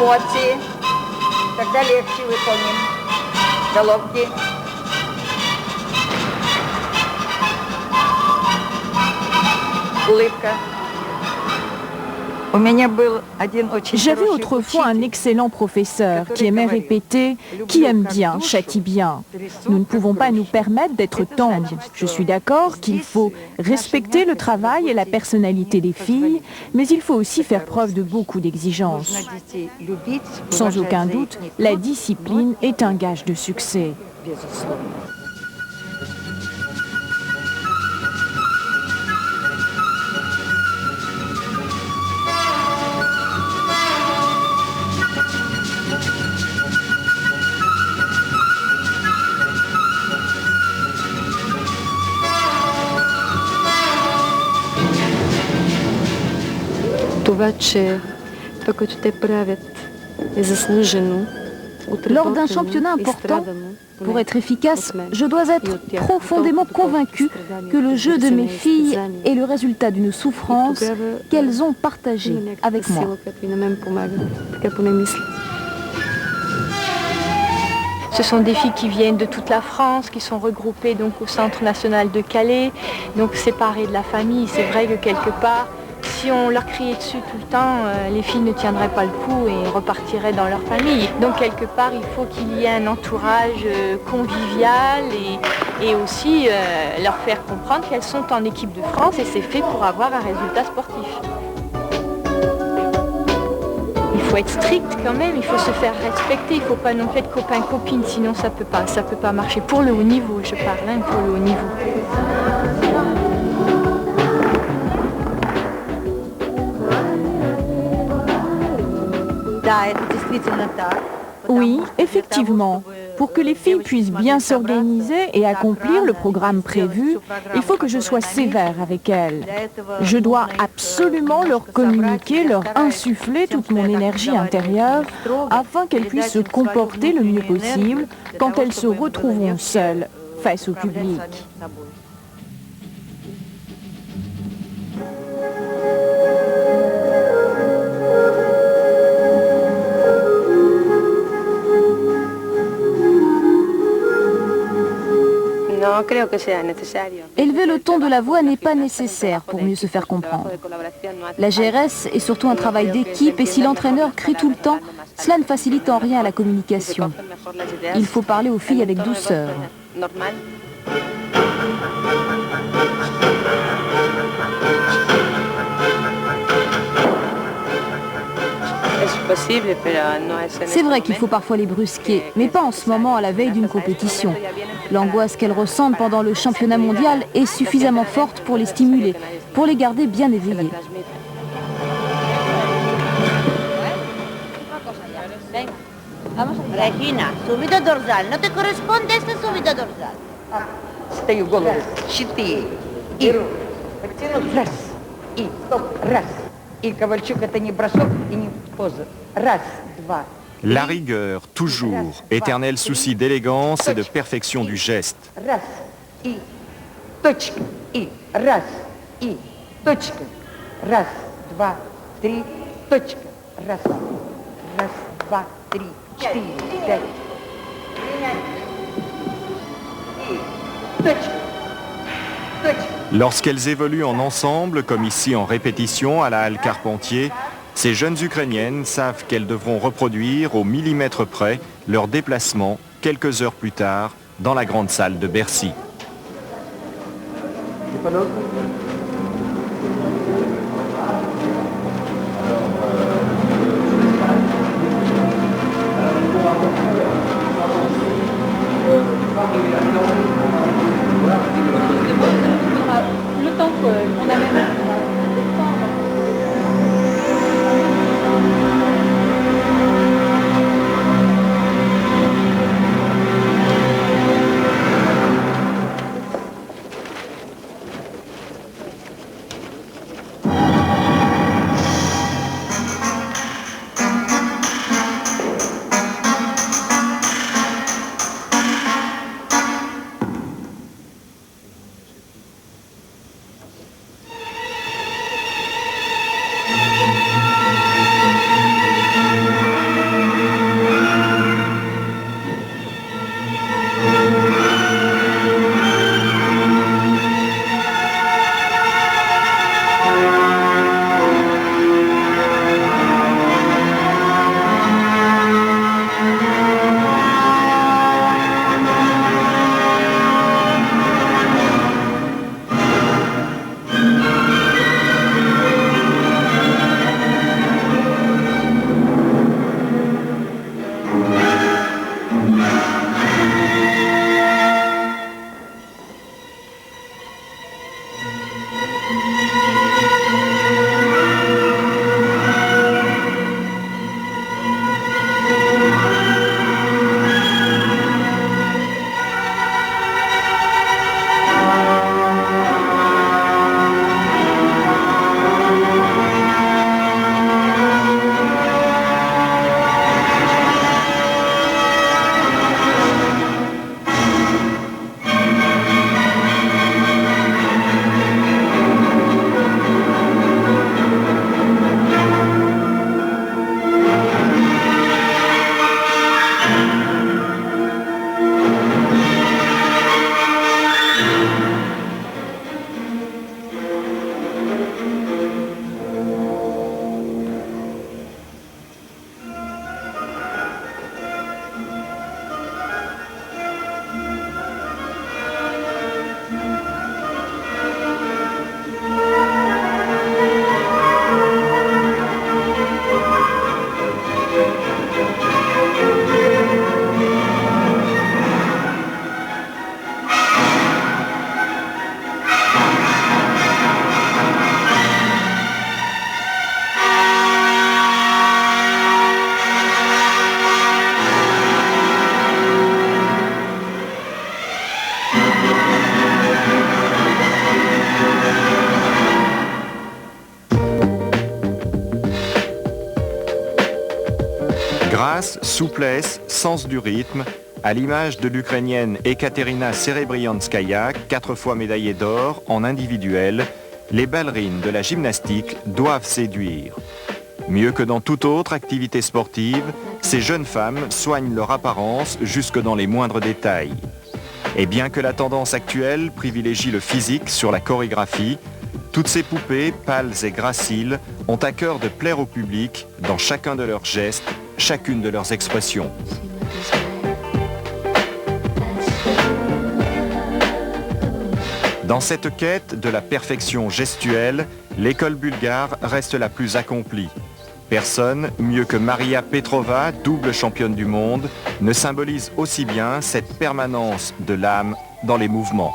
Эмоции. Тогда легче выполним. Головки. Улыбка. J'avais autrefois un excellent professeur qui aimait répéter « Qui aime bien, châtie bien ». Nous ne pouvons pas nous permettre d'être tendres. Je suis d'accord qu'il faut respecter le travail et la personnalité des filles, mais il faut aussi faire preuve de beaucoup d'exigence. Sans aucun doute, la discipline est un gage de succès. Lors d'un championnat important, pour être efficace, je dois être profondément convaincue que le jeu de mes filles est le résultat d'une souffrance qu'elles ont partagée avec moi. Ce sont des filles qui viennent de toute la France, qui sont regroupées donc au Centre national de Calais, donc séparées de la famille. C'est vrai que quelque part, si on leur criait dessus tout le temps, les filles ne tiendraient pas le coup et repartiraient dans leur famille. Donc quelque part, il faut qu'il y ait un entourage convivial et aussi leur faire comprendre qu'elles sont en équipe de France et c'est fait pour avoir un résultat sportif. Il faut être strict quand même, il faut se faire respecter, il ne faut pas non plus être copain-copine, sinon ça peut pas marcher. Pour le haut niveau, je parle, hein, pour le haut niveau. Oui, effectivement. Pour que les filles puissent bien s'organiser et accomplir le programme prévu, il faut que je sois sévère avec elles. Je dois absolument leur communiquer, leur insuffler toute mon énergie intérieure afin qu'elles puissent se comporter le mieux possible quand elles se retrouveront seules face au public. Élever le ton de la voix n'est pas nécessaire pour mieux se faire comprendre. La GRS est surtout un travail d'équipe et si l'entraîneur crie tout le temps, cela ne facilite en rien la communication. Il faut parler aux filles avec douceur. C'est vrai qu'il faut parfois les brusquer, mais pas en ce moment à la veille d'une compétition. L'angoisse qu'elles ressentent pendant le championnat mondial est suffisamment forte pour les stimuler, pour les garder bien éveillées. Regina, subito dorsale, non ti corrisponde este subito dorsale. Стою голову. 4. И. Раз. И. Стоп. Раз. И Ковальчук это не бросок и не поза. Раз, два. La rigueur, toujours, éternel souci d'élégance et de perfection du geste. Раз. И. Точка. И. Раз. И. Точка. Раз, два, три. Точка. Раз. Раз, два, три. 4, 5. Lorsqu'elles évoluent en ensemble, comme ici en répétition à la halle Carpentier, ces jeunes Ukrainiennes savent qu'elles devront reproduire au millimètre près leur déplacement quelques heures plus tard dans la grande salle de Bercy. Le temps qu'on a même... Grâce, souplesse, sens du rythme, à l'image de l'Ukrainienne Ekaterina Serebrianskaya, 4 fois médaillée d'or en individuel, les ballerines de la gymnastique doivent séduire. Mieux que dans toute autre activité sportive, ces jeunes femmes soignent leur apparence jusque dans les moindres détails. Et bien que la tendance actuelle privilégie le physique sur la chorégraphie, toutes ces poupées, pâles et graciles, ont à cœur de plaire au public dans chacun de leurs gestes, chacune de leurs expressions. Dans cette quête de la perfection gestuelle, l'école bulgare reste la plus accomplie. Personne, mieux que Maria Petrova, double championne du monde, ne symbolise aussi bien cette permanence de l'âme dans les mouvements.